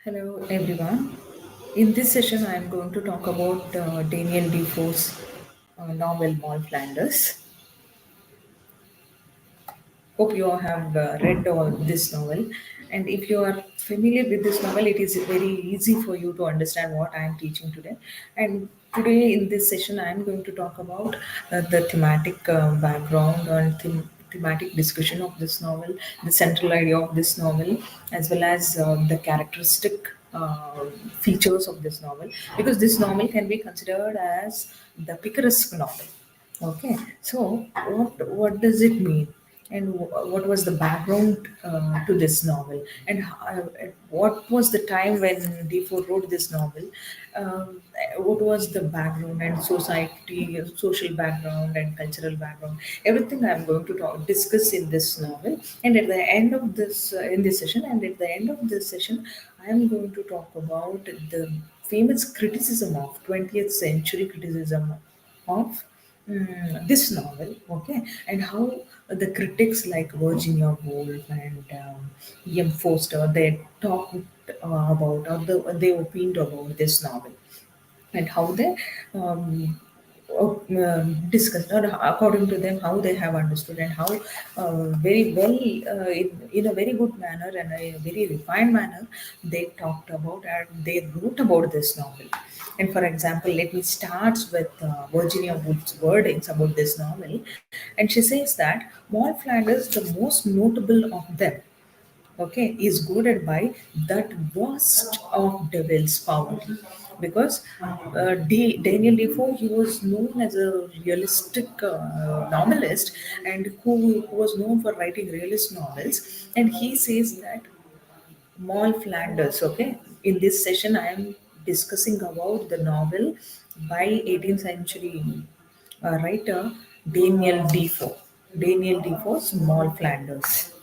Hello everyone. In this session, I am going to talk about Daniel Defoe's novel Moll Flanders. Hope you all have read all this novel. And if you are familiar with this novel, it is very easy for you to understand what I am teaching today. And today, in this session, I am going to talk about the thematic background and thematic discussion of this novel, the central idea of this novel, as well as the characteristic features of this novel, because this novel can be considered as the picaresque novel. Okay, so what does it mean, and what was the background to this novel, and what was the time when Defoe wrote this novel? Um, what was the background and social background and cultural background? Everything I'm going to discuss in this novel, and at the end of this in this session, and at the end of this session, I am going to talk about the famous criticism of 20th century criticism of this novel, okay, and how the critics like Virginia Woolf and E.M. Foster, they talked about, or they opined about this novel, and how they discussed, or according to them, how they have understood, and how very well, in a very good manner and a very refined manner, they talked about and they wrote about this novel. And for example, let me start with Virginia Woolf's wordings about this novel. And she says that Maud Flanders, the most notable of them, okay, is goaded by that worst of devil's poverty, because Daniel Defoe, he was known as a realistic novelist, and who was known for writing realist novels. And he says that Moll Flanders, okay, in this session I am discussing about the novel by 18th century writer Daniel Defoe. Daniel Defoe's Moll Flanders.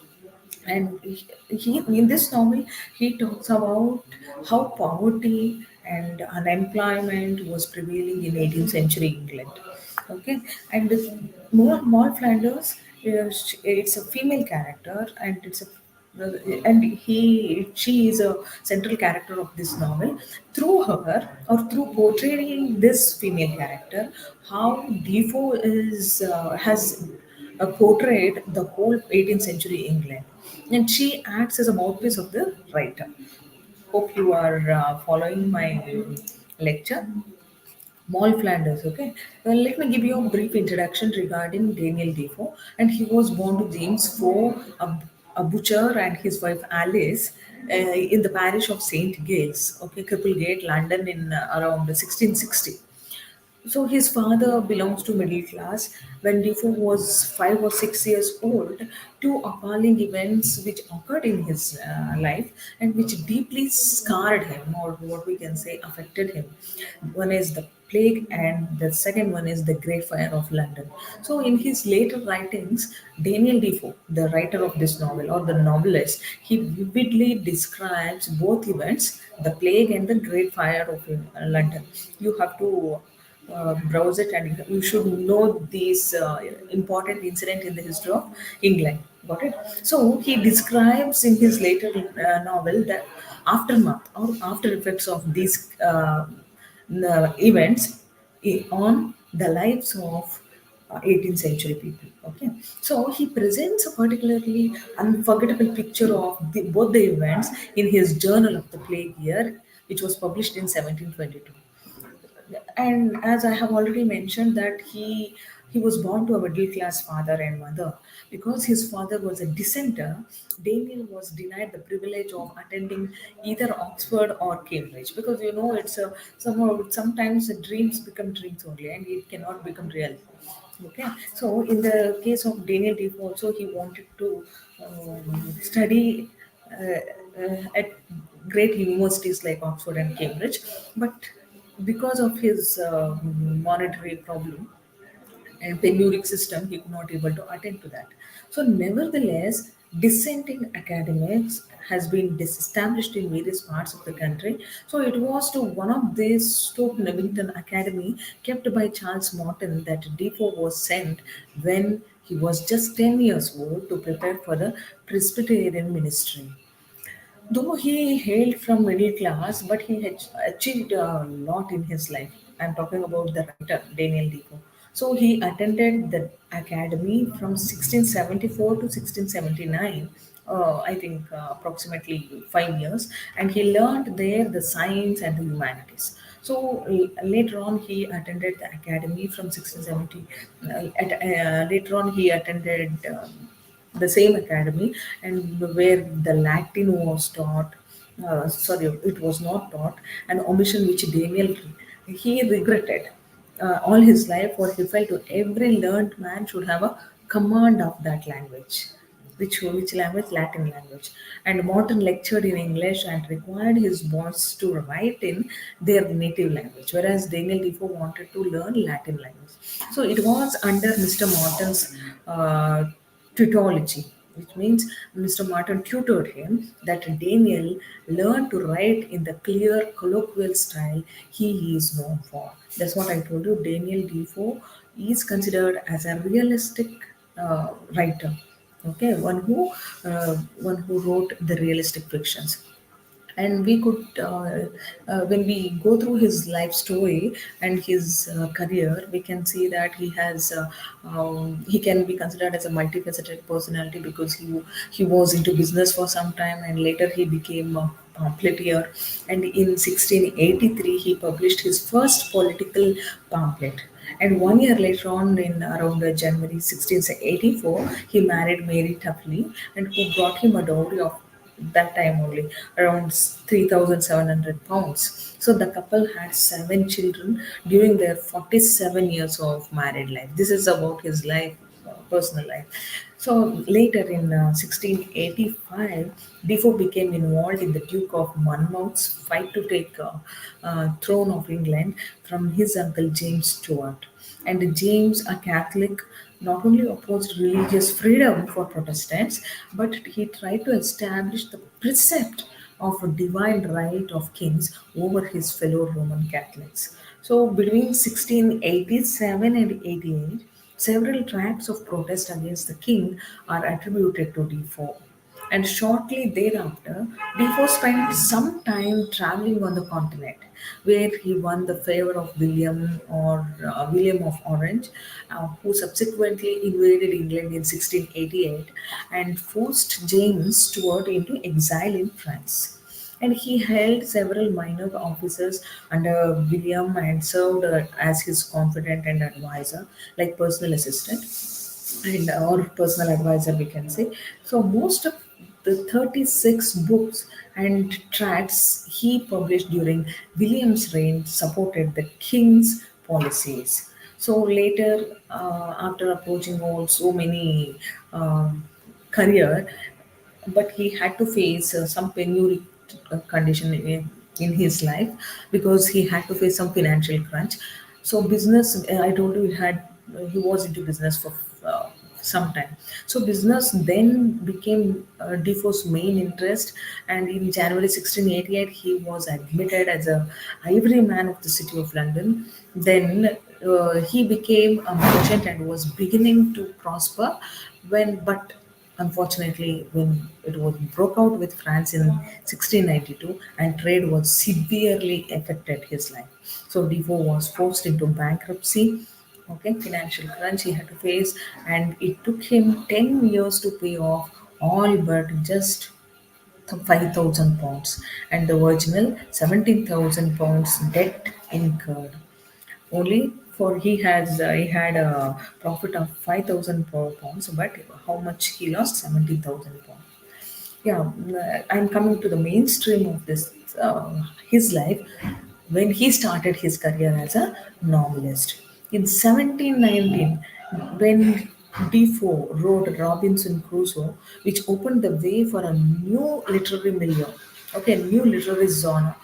And he in this novel he talks about how poverty and unemployment was prevailing in 18th century England, okay. And Maud Flanders, it's a female character, and it's a and he she is a central character of this novel. Through her, or through portraying this female character, how Defoe is has portrayed the whole 18th century England, and she acts as a mouthpiece of the writer. Hope you are following my lecture. Maul Flanders, okay. Well, let me give you a brief introduction regarding Daniel Defoe. And he was born to James Foe, a butcher, and his wife Alice in the parish of St. Giles, okay, Cripplegate, London, in around 1660. So his father belongs to middle class. When Defoe was 5 or 6 years old, two appalling events which occurred in his life and which deeply scarred him, or what we can say affected him. One is the plague, and the second one is the Great Fire of London. So in his later writings, Daniel Defoe, the writer of this novel or the novelist, he vividly describes both events, the plague and the Great Fire of London. You have to browse it, and you should know these important incident in the history of England. Got it? So he describes in his later novel the aftermath or after effects of these events on the lives of 18th century people. Okay, so he presents a particularly unforgettable picture of both the events in his Journal of the Plague Year, which was published in 1722. And as I have already mentioned that he was born to a middle class father and mother. Because his father was a dissenter, Daniel was denied the privilege of attending either Oxford or Cambridge, because it's a somehow sometimes the dreams become dreams only, and it cannot become real. Okay, so in the case of Daniel Defoe also, he wanted to study at great universities like Oxford and Cambridge, but because of his monetary problem and penuric system, he could not able to attend to that. So, nevertheless, dissenting academics has been disestablished in various parts of the country. So, it was to one of these Stoke Newington Academy kept by Charles Morton that Defoe was sent when he was just 10 years old to prepare for the Presbyterian ministry. Though he hailed from middle class, but he had achieved a lot in his life. I'm talking about the writer Daniel Defoe. So he attended the academy from 1674 to 1679. I think approximately 5 years, and he learned there the science and the humanities. So later on, he attended the academy from 1670. Later on, he attended. The same academy, and where the Latin was taught. Sorry, it was not taught, an omission which Daniel he regretted all his life, for he felt every learned man should have a command of that language. Which language? Latin language. And Morton lectured in English and required his boys to write in their native language, whereas Daniel Defoe wanted to learn Latin language. So it was under Mr. Morton's tautology, which means Mr. Martin tutored him, that Daniel learned to write in the clear colloquial style he is known for. That's what I told you. Daniel Defoe is considered as a realistic writer. Okay, one who wrote the realistic fictions. And we could when we go through his life story and his career, we can see that he can be considered as a multifaceted personality, because he was into business for some time, and later he became a pamphleteer. And in 1683 he published his first political pamphlet. And 1 year later on, in around January 1684, he married Mary Tuffley, and who brought him a dowry of that time only around 3,700 pounds. So the couple had 7 children during their 47 years of married life. This is about his life, personal life. So later in 1685, Defoe became involved in the Duke of Monmouth's fight to take throne of England from his uncle James Stuart. And James, a Catholic, not only opposed religious freedom for Protestants, but he tried to establish the precept of a divine right of kings over his fellow Roman Catholics. So between 1687 and 88, several tracts of protest against the king are attributed to Defoe. And shortly thereafter, Defoe spent some time traveling on the continent, where he won the favor of William of Orange, who subsequently invaded England in 1688 and forced James Stuart into exile in France. And he held several minor offices under William and served as his confidant and advisor, like personal assistant and or personal advisor, we can say. So most of the 36 books and tracts he published during William's reign supported the king's policies. So later, after approaching all so many career, but he had to face some penury condition in his life, because he had to face some financial crunch. So business, I told you, he was into business for some time. So business then became Defoe's main interest, and in January 1688 he was admitted as a ivory man of the city of London. Then he became a merchant and was beginning to prosper, but unfortunately, when it was broke out with France in 1692, and trade was severely affected his life. So Defoe was forced into bankruptcy. Okay, financial crunch he had to face, and it took him 10 years to pay off all but just 5,000 pounds, and the original 17,000 pounds debt incurred. Only for he had a profit of 5,000 pounds, but how much he lost? 17,000 pounds. Yeah, I'm coming to the mainstream of this his life, when he started his career as a novelist. In 1719, when Defoe wrote Robinson Crusoe, which opened the way for a new literary milieu, okay, new literary genre,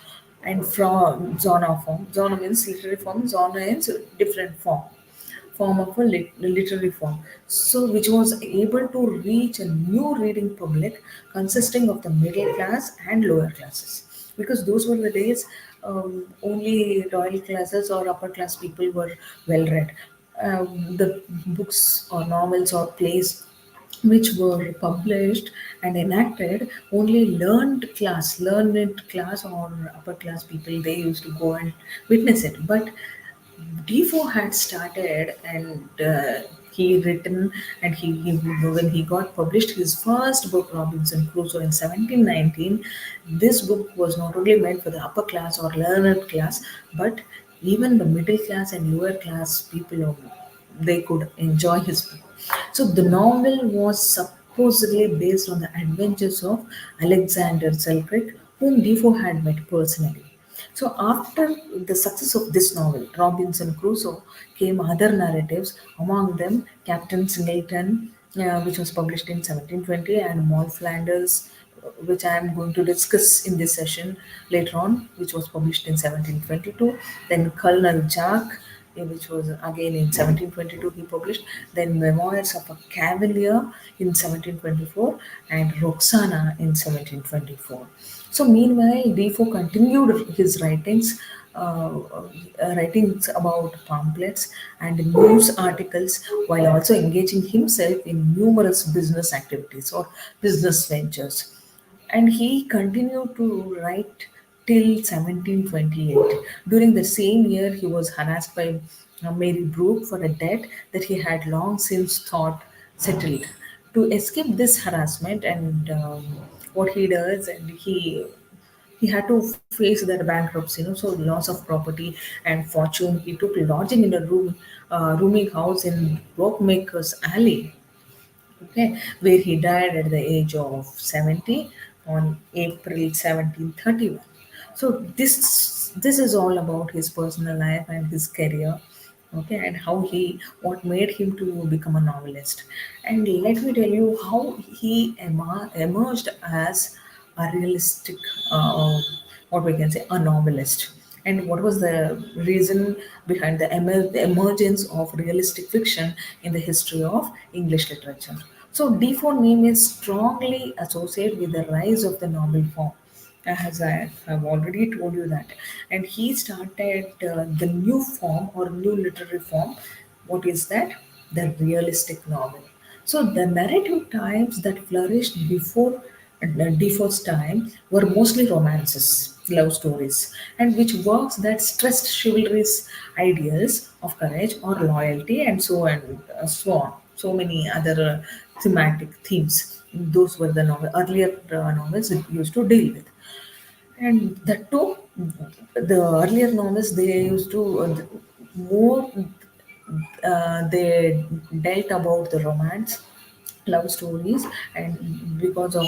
and from genre form. Genre means literary form, genre is different form of a literary form, so which was able to reach a new reading public consisting of the middle class and lower classes, because those were the days only royal classes or upper class people were well read. The books or novels or plays which were published and enacted. Only learned class or upper class people, they used to go and witness it. But Defoe had started, and he written, and when he got published his first book, Robinson Crusoe, in 1719. This book was not only meant for the upper class or learned class, but even the middle class and lower class people, they could enjoy his book. So the novel was supposedly based on the adventures of Alexander Selkirk, whom Defoe had met personally. So after the success of this novel, Robinson Crusoe, came other narratives, among them Captain Singleton, which was published in 1720, and Moll Flanders, which I am going to discuss in this session later on, which was published in 1722. Then Colonel Jack, which was again in 1722 he published. Then Memoirs of a Cavalier in 1724, and Roxana in 1724. So meanwhile, Defoe continued his writings about pamphlets and news articles, while also engaging himself in numerous business activities or business ventures. And he continued to write till 1728. During the same year, he was harassed by Mary Brooke for a debt that he had long since thought settled. To escape this harassment, and what he does, and he had to face that bankruptcy, so loss of property and fortune. He took lodging in a rooming house in Rockmakers Alley, okay, where he died at the age of 70 on April 1731. So this is all about his personal life and his career, okay, and how he what made him to become a novelist. And let me tell you how he emerged as a realistic, what we can say, a novelist, and what was the reason behind the emergence of realistic fiction in the history of English literature. So Defoe name is strongly associated with the rise of the novel form, as I have already told you that. And he started the new form or new literary form. What is that? The realistic novel. So the narrative types that flourished before Defoe's time were mostly romances, love stories, and which works that stressed chivalry's ideals of courage or loyalty, and so on. So many other thematic themes. Those were the earlier novels it used to deal with. And the earlier novels, they used to more they dealt about the romance, love stories, and because of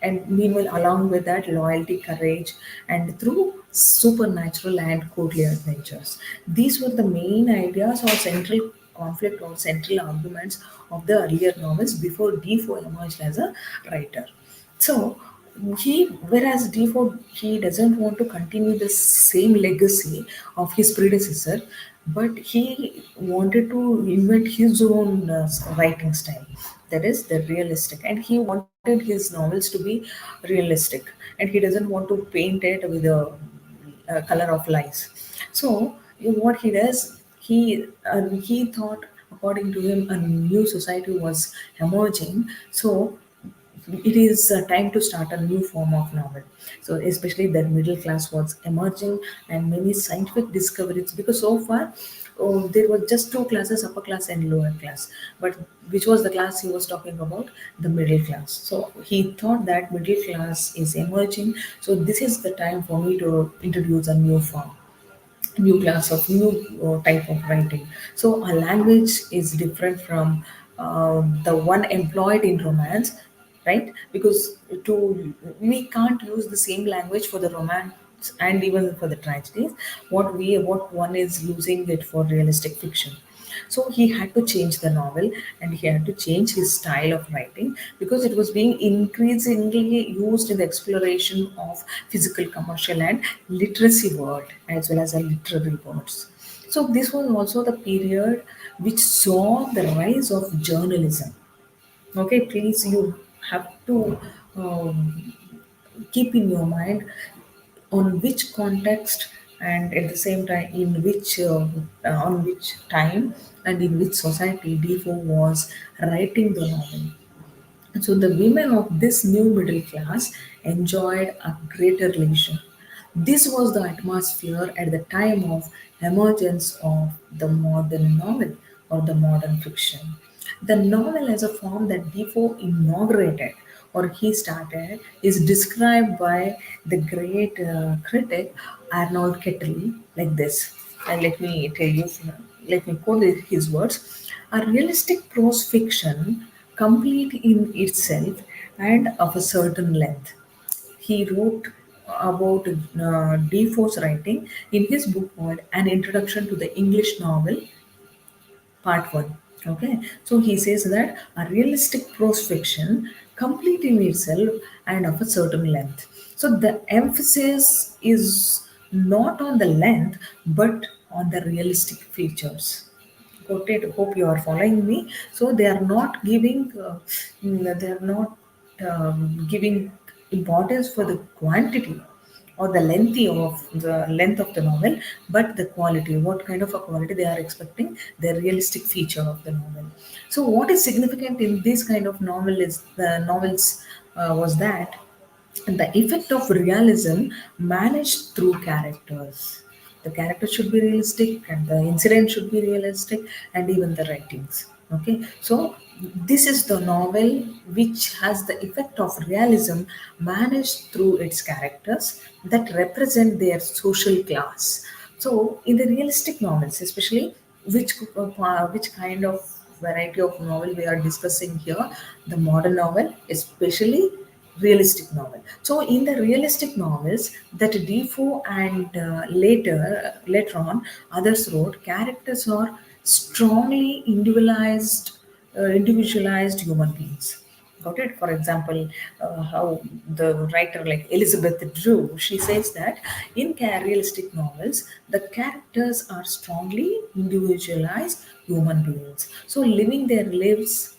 and meanwhile along with that loyalty, courage, and through supernatural and courtly adventures. These were the main ideas or central conflict or central arguments of the earlier novels before Defoe emerged as a writer. So whereas Defoe, he doesn't want to continue the same legacy of his predecessor, but he wanted to invent his own writing style, that is the realistic, and he wanted his novels to be realistic, and he doesn't want to paint it with a color of lies. So what he does, he thought, according to him, a new society was emerging. So it is time to start a new form of novel. So especially that middle class was emerging, and many scientific discoveries, because so far, there were just two classes, upper class and lower class. But which was the class he was talking about? The middle class. So he thought that middle class is emerging, so this is the time for me to introduce a new form, new class of new type of writing. So a language is different from the one employed in romance, right? Because to we can't use the same language for the romance and even for the tragedies. What one is using it for realistic fiction. So he had to change the novel, and he had to change his style of writing, because it was being increasingly used in the exploration of physical, commercial, and literacy world, as well as a literary words. So this was also the period which saw the rise of journalism. Okay, please, you have to um, keep in your mind on which context, and at the same time in which on which time and in which society Defoe was writing the novel. So the women of this new middle class enjoyed a greater leisure. This was the atmosphere at the time of emergence of the modern novel or the modern fiction. The novel as a form that Defoe inaugurated or he started is described by the great critic Arnold Kettle like this. And let me quote his words. A realistic prose fiction, complete in itself and of a certain length. He wrote about Defoe's writing in his book called An Introduction to the English Novel, Part 1. Okay, so he says that a realistic prose fiction, complete in itself and of a certain length. So the emphasis is not on the length but on the realistic features. Got it? Hope you are following me. So they are not giving, they are not giving importance for the quantity or the length of the novel, but the quality. What kind of a quality they are expecting? The realistic feature of the novel. So what is significant in this kind of novel is the novels was that the effect of realism managed through characters. The character should be realistic, and the incident should be realistic, and even the writings. Okay, so this is the novel which has the effect of realism managed through its characters that represent their social class. So, in the realistic novels, especially which kind of variety of novel we are discussing here, the modern novel, especially realistic novel. So in the realistic novels that Defoe and later on others wrote, characters are strongly individualized human beings. Got it? For example, how the writer like Elizabeth Drew, she says that in realistic novels, the characters are strongly individualized human beings. So living their lives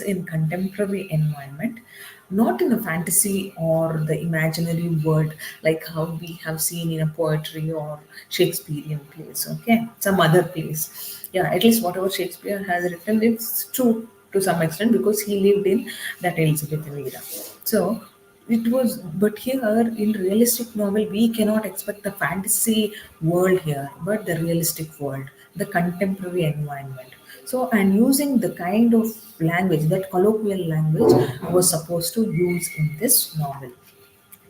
in contemporary environment, not in a fantasy or the imaginary world like how we have seen in a poetry or Shakespearean plays. Okay, some other plays. Yeah, at least whatever Shakespeare has written, it's true to some extent because he lived in that Elizabethan era. So it was, but here in realistic novel, we cannot expect the fantasy world here, but the realistic world, the contemporary environment. So, and using the kind of language, that colloquial language was supposed to use in this novel.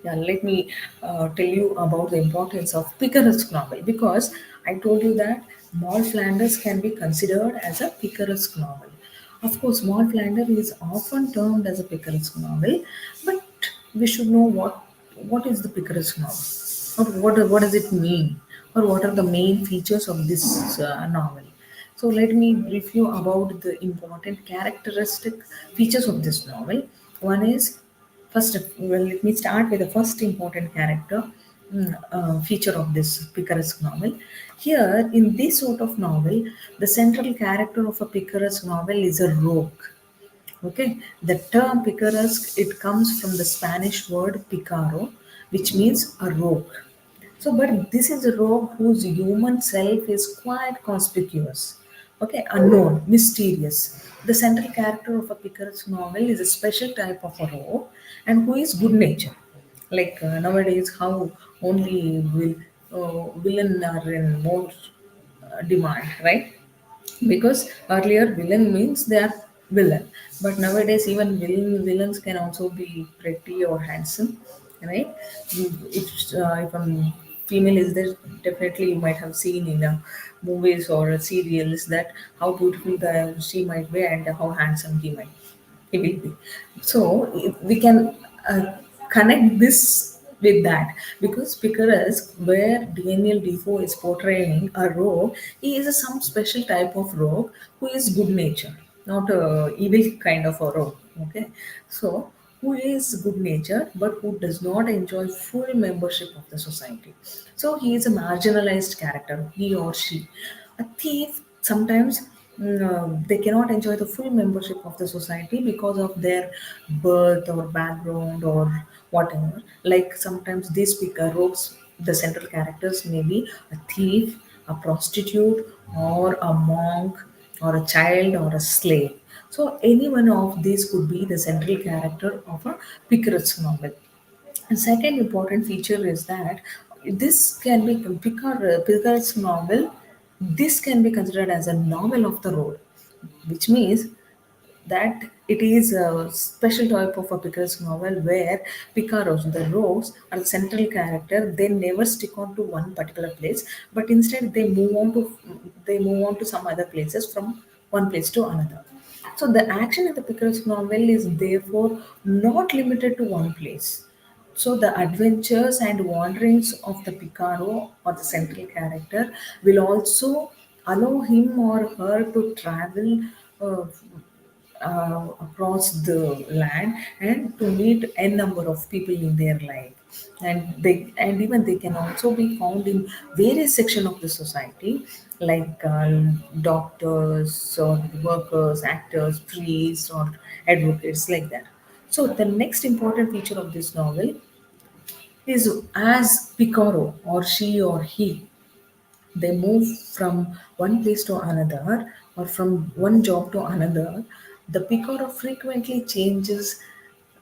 Yeah, let me tell you about the importance of picaresque novel because I told you that Maud Flanders can be considered as a picaresque novel. Of course, Maud Flanders is often termed as a picaresque novel, but we should know what is the picaresque novel, or what does it mean, or what are the main features of this novel. So let me brief you about the important characteristic features of this novel. One is first, well, let me start with the first important feature of this picaresque novel. Here, in this sort of novel, the central character of a picaresque novel is a rogue. Okay, the term picaresque it comes from the Spanish word picaro, which means a rogue. So, but this is a rogue whose human self is quite conspicuous, okay, unknown, mysterious. The central character of a Picaresque novel is a special type of a rogue and who is good natured. Like nowadays, how only villain are in more demand, right? Because earlier villain means they are villain, but nowadays even villains can also be pretty or handsome, right? If a female is there, definitely you might have seen in movies or serials that how beautiful she might be and how handsome he will be. So we can connect this with that because Picaresque, where Daniel Defoe is portraying a rogue, he is some special type of rogue who is good natured, not a evil kind of a rogue. Okay, so who is good natured but who does not enjoy full membership of the society. So he is a marginalized character, he or she. A thief sometimes they cannot enjoy the full membership of the society because of their birth or background or whatever. Like sometimes these rogues, the central characters may be a thief, a prostitute, or a monk, or a child, or a slave. So any one of these could be the central character of a Picaresque novel. The second important feature is that this can be Picaresque novel. This can be considered as a novel of the road, which means that it is a special type of a Picaresque novel where Picaros, the rogues, are the central character. They never stick on to one particular place, but instead they move on to some other places from one place to another. So the action in the Picaresque novel is therefore not limited to one place. So the adventures and wanderings of the Picaro or the central character will also allow him or her to travel uh, across the land and to meet n number of people in their life, and even they can also be found in various section of the society, like doctors or workers, actors, priests, or advocates, like that. So the next important feature of this novel is, as Picaro or she or he, they move from one place to another or from one job to another, the picker frequently changes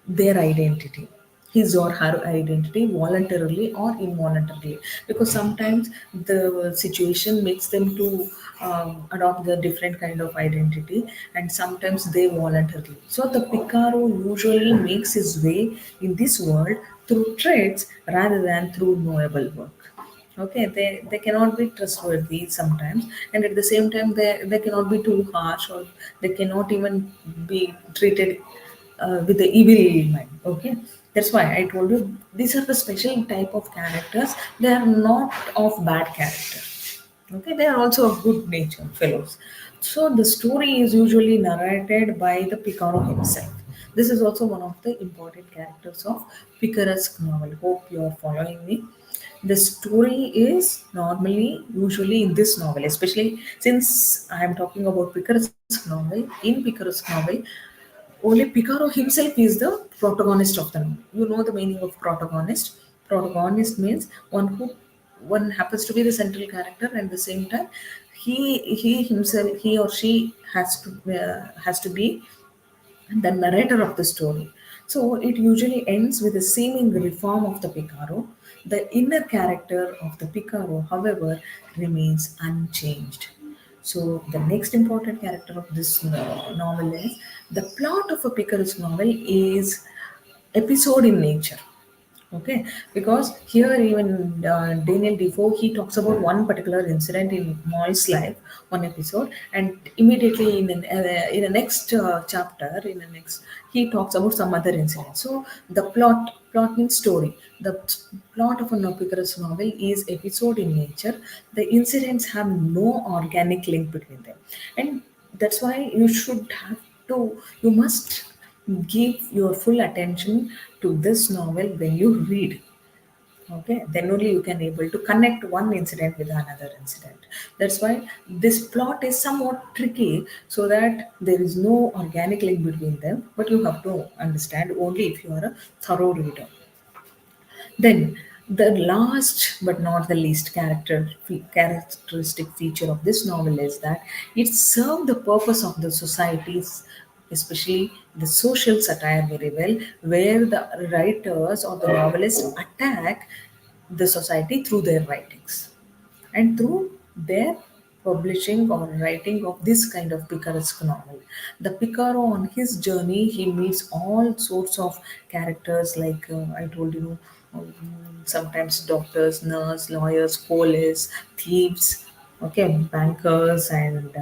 their identity, his or her identity, voluntarily or involuntarily, because sometimes the situation makes them to adopt the different kind of identity, and sometimes they voluntarily. So the picaro usually makes his way in this world through traits rather than through knowable work. Okay, they cannot be trustworthy sometimes, and at the same time they cannot be too harsh, or they cannot even be treated with the evil mind. Okay, that's why I told you these are the special type of characters. They are not of bad character. Okay, they are also of good nature fellows. So the story is usually narrated by the Picaro himself. This is also one of the important characters of Picaresque novel. Hope you are following me. The story is normally usually in this novel, especially since I am talking about Picaresque novel. In Picaresque novel, only Picaro himself is the protagonist of the novel. You know the meaning of protagonist. Protagonist means one happens to be the central character, and at the same time, he himself, he or she has to be the narrator of the story. So it usually ends with a seeming reform of the Picaro. The inner character of the Picaro, however, remains unchanged. So the next important character of this novel is, the plot of a Picaro's novel is episode in nature. Okay, because here even Daniel Defoe, he talks about one particular incident in Moll's life, one episode, and immediately in the next chapter, in the next, he talks about some other incident. So the plot means story. The plot of a Picaro's novel is episode in nature. The incidents have no organic link between them, and that's why you must give your full attention to this novel when you read. Okay, then only you can able to connect one incident with another incident. That's why this plot is somewhat tricky, so that there is no organic link between them, but you have to understand only if you are a thorough reader. Then, the last but not the least characteristic feature of this novel is that it served the purpose of the societies, especially the social satire, very well, where the writers or the novelists attack the society through their writings and through their publishing or writing of this kind of picaresque novel. The Picaro, on his journey, he meets all sorts of characters, like I told you, sometimes doctors, nurse, lawyers, police, thieves, okay, bankers, and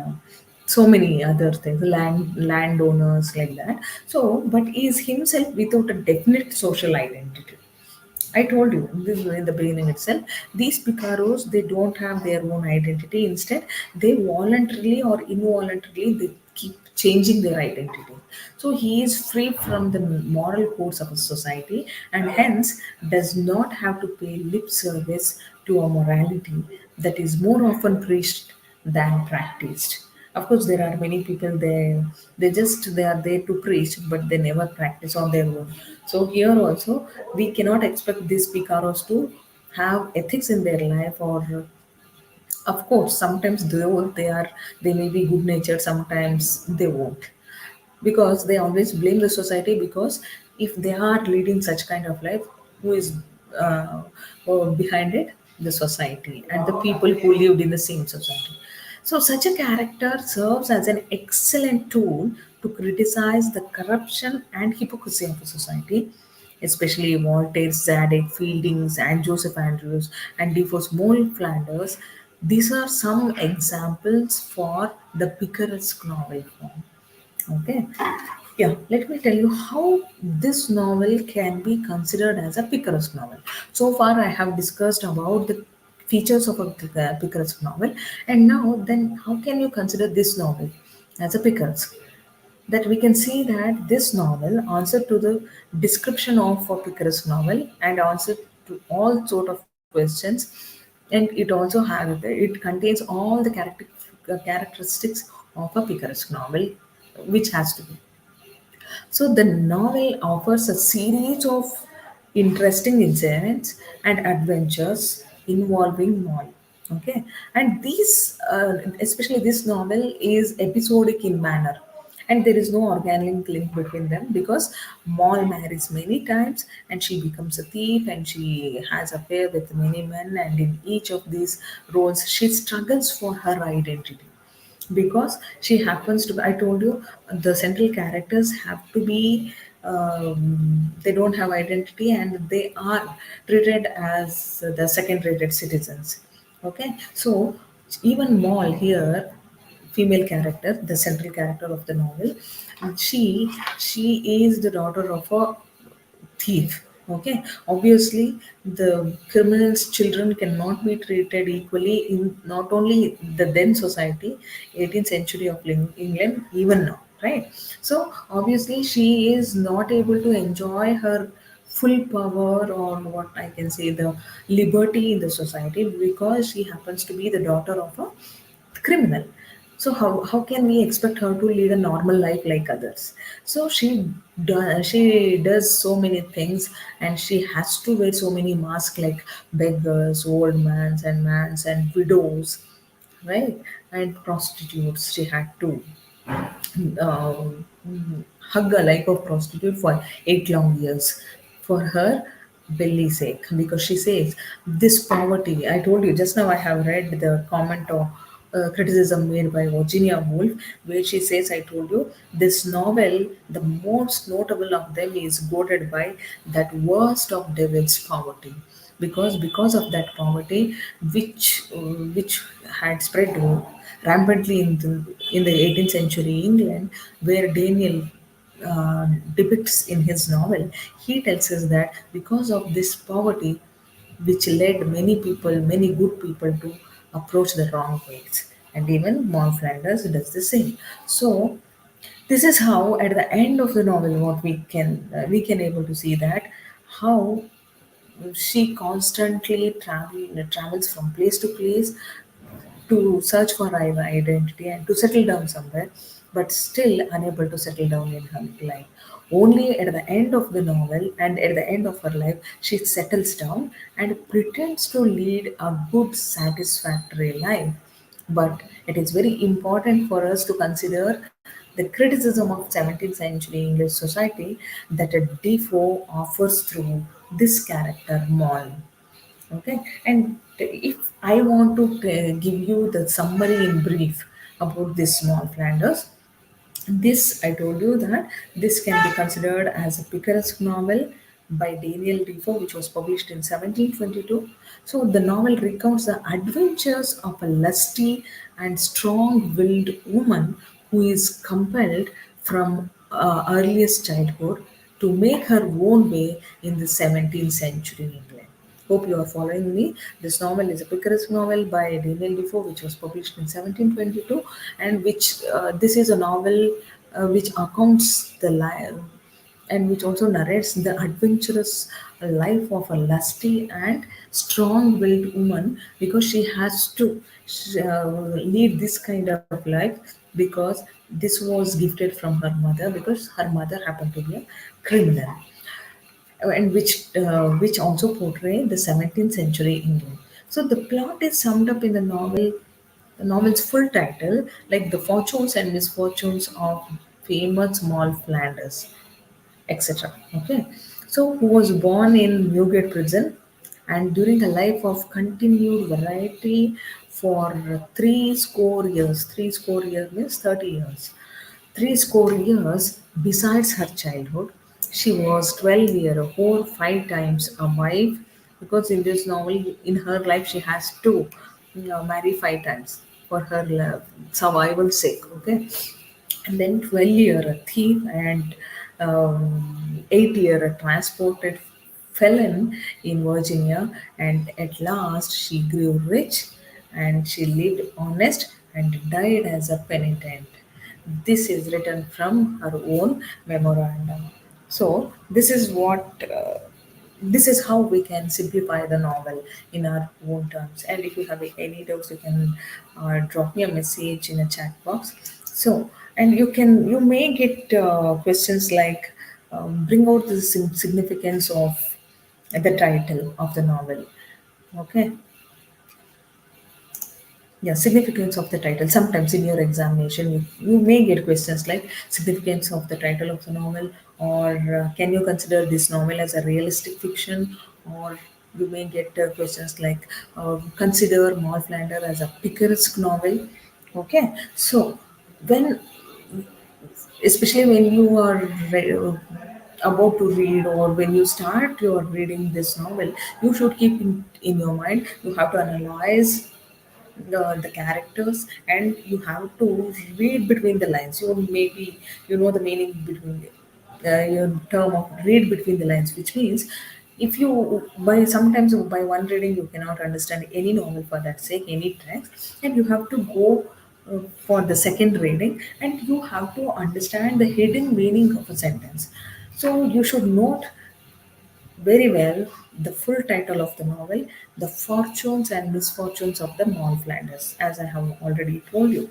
so many other things, landowners, like that. So, but he is himself without a definite social identity. I told you this in the beginning itself. These picaros, they don't have their own identity. Instead, they voluntarily or involuntarily they keep changing their identity. So he is free from the moral codes of a society, and hence does not have to pay lip service to a morality that is more often preached than practiced. Of course, there are many people, they are there to preach, but they never practice on their own. So here also, we cannot expect these picaros to have ethics in their life, or of course, sometimes they may be good natured, sometimes they won't. because they always blame the society, because if they are leading such kind of life, who is behind it? The society and the people who lived in the same society. So such a character serves as an excellent tool to criticize the corruption and hypocrisy of a society, especially Walter Zadig, Fieldings, and Joseph Andrews, and Defoe's Mole Flanders. These are some examples for the picaresque novel form. Okay. Yeah, let me tell you how this novel can be considered as a picaresque novel. So far, I have discussed about the features of a picaresque novel, and now then, how can you consider this novel as a picaresque? That we can see that this novel answered to the description of a picaresque novel and answered to all sort of questions, and it also has it contains all the characteristics of a picaresque novel, which has to be. So the novel offers a series of interesting incidents and adventures involving Moll. Okay, and especially this novel, is episodic in manner, and there is no organic link between them, because Moll marries many times and she becomes a thief and she has affair with many men, and in each of these roles she struggles for her identity, because she happens to be, I told you, the central characters have to be, they don't have identity and they are treated as the second rated citizens. Okay, so even Moll here, female character, the central character of the novel, she is the daughter of a thief. Okay, obviously the criminals' children cannot be treated equally in not only the then society, 18th century of England, even now, right? So obviously she is not able to enjoy her full power, or what I can say, the liberty in the society, because she happens to be the daughter of a criminal. So how can we expect her to lead a normal life like others? So she does so many things, and she has to wear so many masks, like beggars, old mans and widows, right? And prostitutes. She had to um, hug a life of prostitute for 8 long years for her belly's sake, because she says this poverty. I told you just now, I have read the comment or criticism made by Virginia Woolf, where she says, I told you, this novel, the most notable of them is goaded by that worst of devil's poverty, because of that poverty, which had spread rampantly in the 18th century England, where Daniel depicts in his novel. He tells us that because of this poverty, which led many people, many good people, to approach the wrong ways. And even Maud Flanders does the same. So this is how, at the end of the novel, what we can able to see that how she constantly travels from place to place to search for her identity and to settle down somewhere, but still unable to settle down in her life. Only at the end of the novel and at the end of her life, she settles down and pretends to lead a good, satisfactory life. But it is very important for us to consider the criticism of 17th century English society that a Defoe offers through this character, Moll. Okay, and if I want to give you the summary in brief about this small Flanders, this I told you that this can be considered as a picaresque novel by Daniel Defoe, which was published in 1722. So the novel recounts the adventures of a lusty and strong-willed woman who is compelled from earliest childhood to make her own way in the 17th century England. Hope you are following me. This novel is a picaresque novel by Daniel Defoe, which was published in 1722, and which this is a novel which accounts the life and which also narrates the adventurous life of a lusty and strong-willed woman, because she has to lead this kind of life, because this was gifted from her mother, because her mother happened to be a criminal, and which also portray the 17th century England. So the plot is summed up in the novel's full title, like The Fortunes and Misfortunes of famous Mall Flanders, etc. Okay, so who was born in Newgate prison, and during a life of continued variety for three score years means 30 years, three score years besides her childhood. She was 12-year old, five times a wife, because in this novel, in her life, she has to marry five times for her survival sake. Okay, and then 12-year a thief, and 8-year a transported felon in Virginia, and at last she grew rich, and she lived honest and died as a penitent. This is written from her own memorandum. So this is how we can simplify the novel in our own terms. And if you have any doubts, you can drop me a message in a chat box. So, and you may get questions like, bring out the significance of the title of the novel. Okay. Yeah, significance of the title. Sometimes in your examination, you may get questions like significance of the title of the novel, or can you consider this novel as a realistic fiction, or you may get questions like, consider Maud Flanders as a picaresque novel. Okay, so when, especially when you are about to read, or when you start your reading this novel, you should keep in your mind, you have to analyze the characters, and you have to read between the lines. You maybe you know the meaning between your term of read between the lines, which means if you by sometimes by one reading you cannot understand any novel for that sake, any text, and you have to go for the second reading, and you have to understand the hidden meaning of a sentence. So you should note very well the full title of the novel, The Fortunes and Misfortunes of the Mall Flanders, as I have already told you,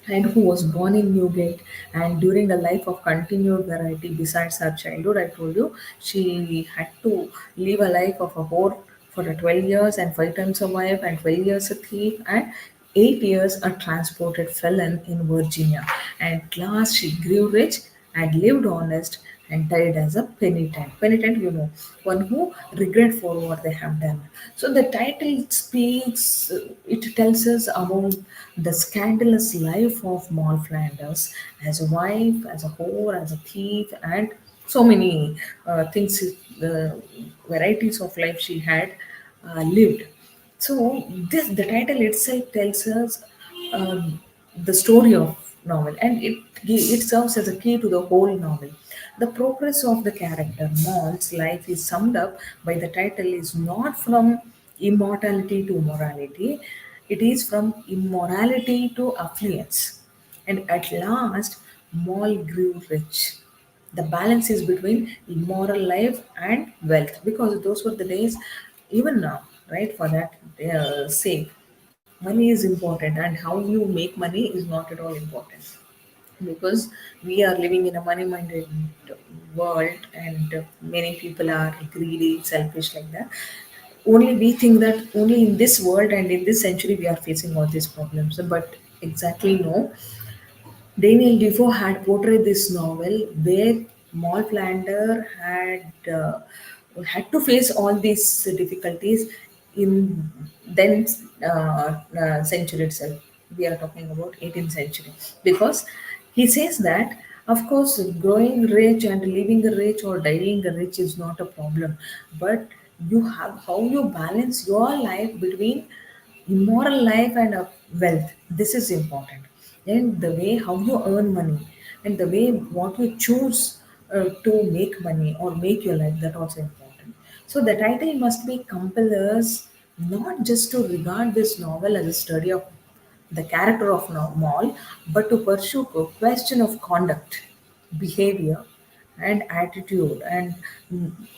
and who was born in Newgate. And during a life of continued variety besides her childhood, I told you she had to live a life of a whore for a 12 years, and five times a wife, and 12 years a thief, and 8 years a transported felon in Virginia. And at last she grew rich and lived honest and died as a penitent. Penitent, one who regret for what they have done. So the title speaks, it tells us about the scandalous life of Maud Flanders as a wife, as a whore, as a thief, and so many things, varieties of life she had lived. So this the title itself tells us the story of novel, and it serves as a key to the whole novel. The progress of the character Maul's life is summed up by the title is not from immortality to morality, it is from immorality to affluence. And at last, Maul grew rich. The balance is between immoral life and wealth, because those were the days, even now, right? For that sake, money is important, and how you make money is not at all important, because we are living in a money minded world, and many people are greedy, selfish, like that. Only we think that only in this world and in this century we are facing all these problems, but exactly no. Daniel Defoe had portrayed this novel where Maud Flanders had to face all these difficulties in then century itself. We are talking about 18th century, because he says that, of course, growing rich and living rich or dying rich is not a problem, but you have how you balance your life between immoral life and wealth. This is important. And the way how you earn money, and the way what you choose to make money or make your life, that also important. So the title must be compel us not just to regard this novel as a study of the character of Maul, but to pursue a question of conduct, behavior, and attitude, and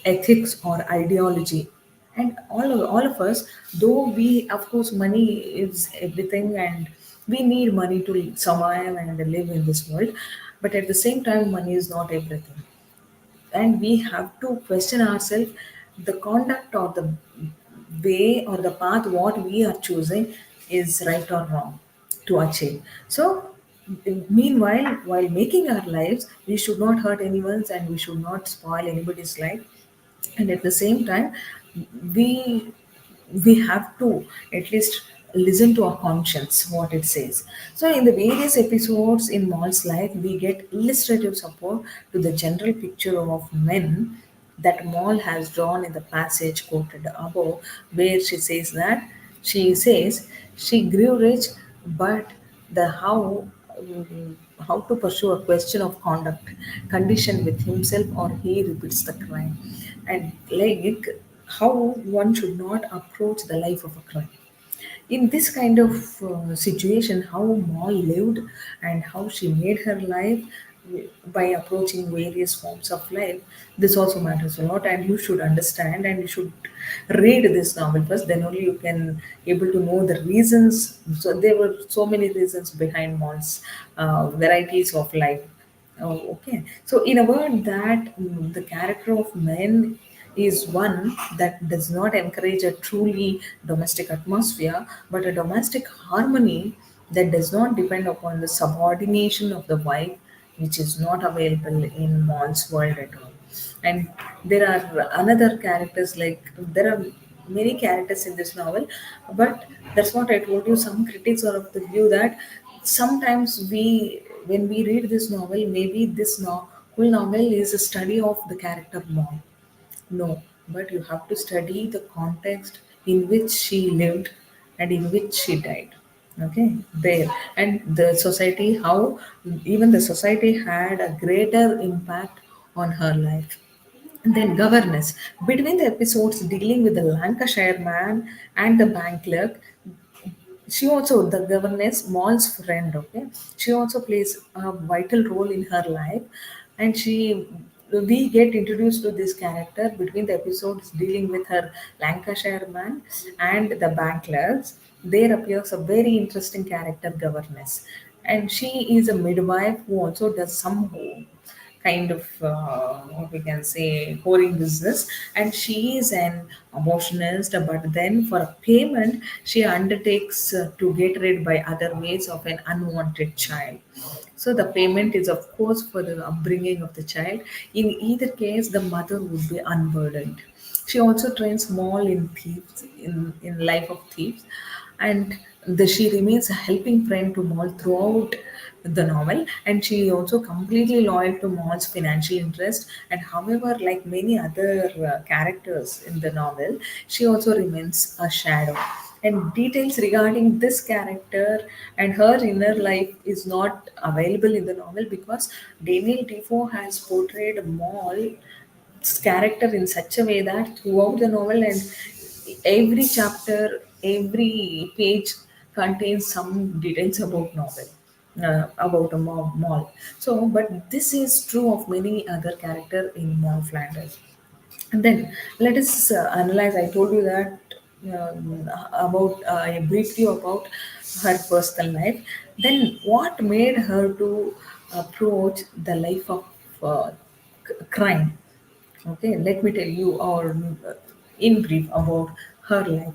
ethics or ideology. And all of us, though we, of course, money is everything, and we need money to survive and live in this world, but at the same time, money is not everything, and we have to question ourselves, the conduct or the way or the path what we are choosing is right or wrong to achieve. So Meanwhile, while making our lives, we should not hurt anyone's and we should not spoil anybody's life. And at the same time, we we have to at least listen to our conscience what it says. So in the various episodes in Maul's life, we get illustrative support to the general picture of men that Maul has drawn in the passage quoted above, where she says she grew rich, but the how to pursue a question of conduct condition with himself or he repeats the crime, and like how one should not approach the life of a crime in this kind of situation, how Moll lived and how she made her life by approaching various forms of life. This also matters a lot, and you should understand and you should read this novel first. Then only you can able to know the reasons. So there were so many reasons behind Moll's varieties of life. Oh, okay. So, in a word, that the character of men is one that does not encourage a truly domestic atmosphere, but a domestic harmony that does not depend upon the subordination of the wife, which is not available in Maul's world at all. And there are another characters like there are many characters in this novel, but that's what I told you. Some critics are of the view that sometimes when we read this novel, maybe whole novel is a study of the character Mom. No, but you have to study the context in which she lived and in which she died. Okay, there. And the society, how even the society had a greater impact on her life. And then governess. Between the episodes dealing with the Lancashire man and the bank clerk, she also the governess Maul's friend. Okay, she also plays a vital role in her life, and we get introduced to this character between the episodes dealing with her Lancashire man and the bank clerks. There appears a very interesting character governess, and she is a midwife who also does some kind of what we can say whoring business, and she is an abortionist, but then for a payment she undertakes to get rid by other ways of an unwanted child. So the payment is of course for the upbringing of the child. In either case the mother would be unburdened. She also trains small in thieves in life of thieves, and she remains a helping friend to Maul throughout the novel, and she also completely loyal to Maul's financial interest. And however, like many other characters in the novel, she also remains a shadow. And details regarding this character and her inner life is not available in the novel because Daniel Defoe has portrayed Maul's character in such a way that throughout the novel and every chapter, every page contains some details about novel, about a mall. So, but this is true of many other character in Mall Flanders. And then let us analyze. I told you that about I briefed you about her personal life. Then what made her to approach the life of crime? Okay, let me tell you or in brief about her life.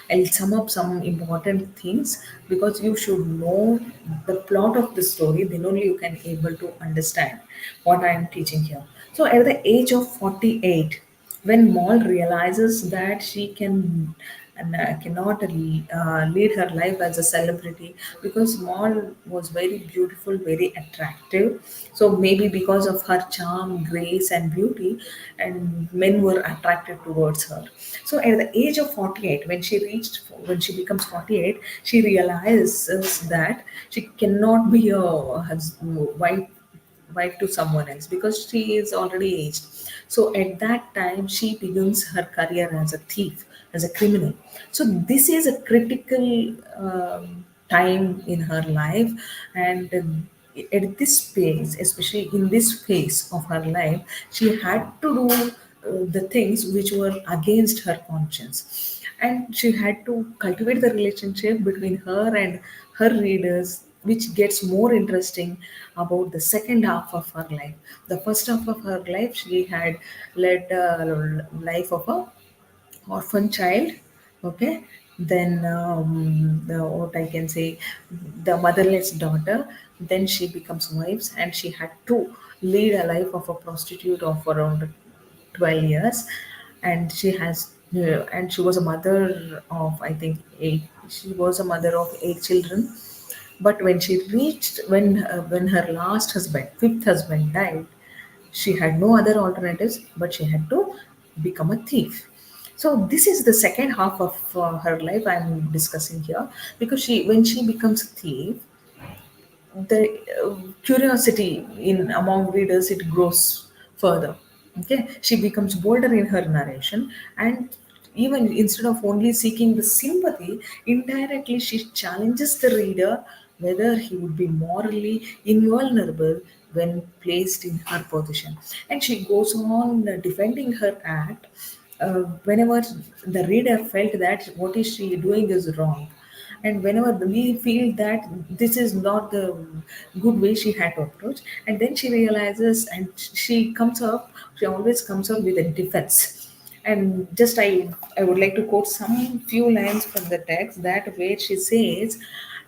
I'll sum up some important things because you should know the plot of the story. Then only you can able to understand what I am teaching here. So at the age of 48, when Maul realizes that she cannot lead her life as a celebrity because Maul was very beautiful, very attractive. So maybe because of her charm, grace, and beauty, and men were attracted towards her. So at the age of 48, when she becomes 48, she realizes that she cannot be a wife to someone else because she is already aged. So at that time, she begins her career as a thief, as a criminal. So this is a critical time in her life, and at this phase, especially in this phase of her life, she had to do the things which were against her conscience, and she had to cultivate the relationship between her and her readers, which gets more interesting about the second half of her life. The first half of her life, she had led a life of a orphan child, okay, then what I can say, the motherless daughter. Then she becomes wives, and she had to lead a life of a prostitute of around 12 years, and she was a mother of, I think, eight. She was a mother of eight children. But when she reached, when her last husband, fifth husband, died, she had no other alternatives, but she had to become a thief. So this is the second half of her life I'm discussing here, because when she becomes a thief, the curiosity in among readers, it grows further. Okay, she becomes bolder in her narration, and even instead of only seeking the sympathy, indirectly she challenges the reader whether he would be morally invulnerable when placed in her position. And she goes on defending her act whenever the reader felt that what is she doing is wrong, and whenever we feel that this is not the good way she had to approach, and then she realizes, and she always comes up with a defense. And just I would like to quote some few lines from the text, that where she says,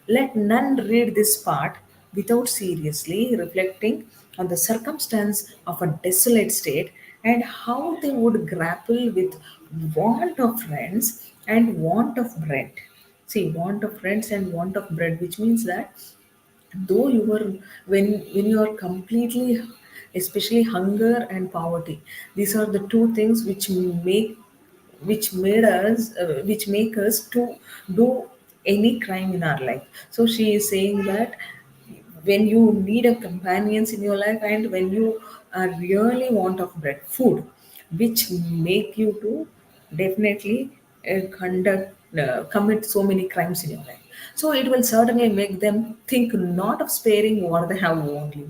let none read this part without seriously reflecting on the circumstance of a desolate state, and how they would grapple with want of friends and want of bread. See, want of friends and want of bread, which means that though you were, when you are completely, especially hunger and poverty, these are the two things which make us to do any crime in our life. So she is saying that when you need a companions in your life, and when you are really want of bread, food, which make you to definitely commit so many crimes in your life. So it will certainly make them think not of sparing what they have only,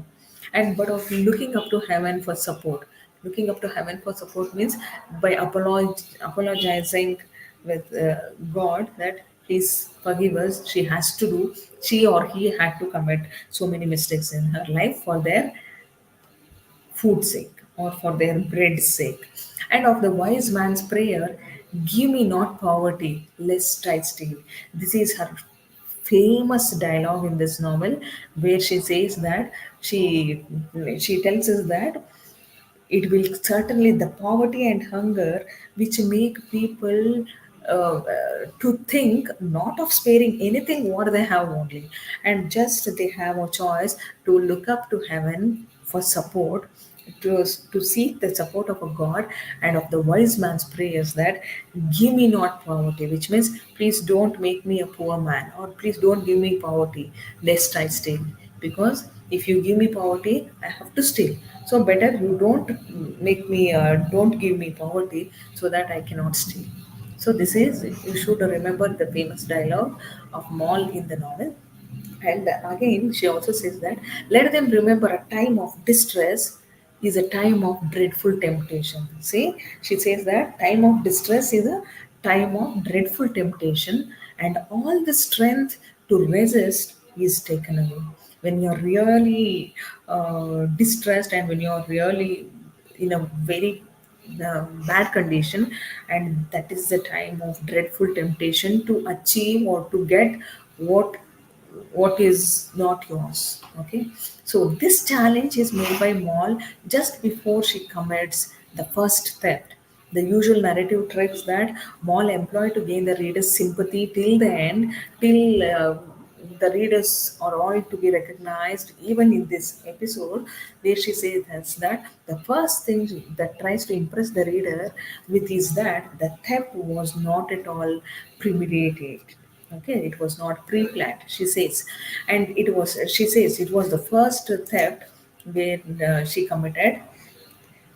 and but of looking up to heaven for support. Looking up to heaven for support means by apologizing with God that please forgive us. She or he had to commit so many mistakes in her life for their food's sake or for their bread's sake. And of the wise man's prayer, give me not poverty, lest I steal. This is her famous dialogue in this novel, where she says that she tells us that it will certainly, the poverty and hunger which make people to think not of sparing anything what they have only, and just they have a choice to look up to heaven for support, to seek the support of a god, and of the wise man's prayers that give me not poverty, which means please don't make me a poor man, or please don't give me poverty lest I steal. Because if you give me poverty, I have to steal. So better you don't give me poverty, so that I cannot steal. So this is, you should remember the famous dialogue of Moll in the novel. And again, she also says that let them remember a time of distress is a time of dreadful temptation. See, she says that time of distress is a time of dreadful temptation, and all the strength to resist is taken away. When you're really distressed, and when you're really in a very bad condition, and that is the time of dreadful temptation to achieve or to get what what is not yours. Okay, so this challenge is made by Moll just before she commits the first theft. The usual narrative tricks that Moll employ to gain the reader's sympathy till the end, till the readers are all to be recognized, even in this episode, where she says that the first thing that tries to impress the reader with is that the theft was not at all premeditated. Okay, it was not pre-planned, she says. And she says it was the first theft where she committed.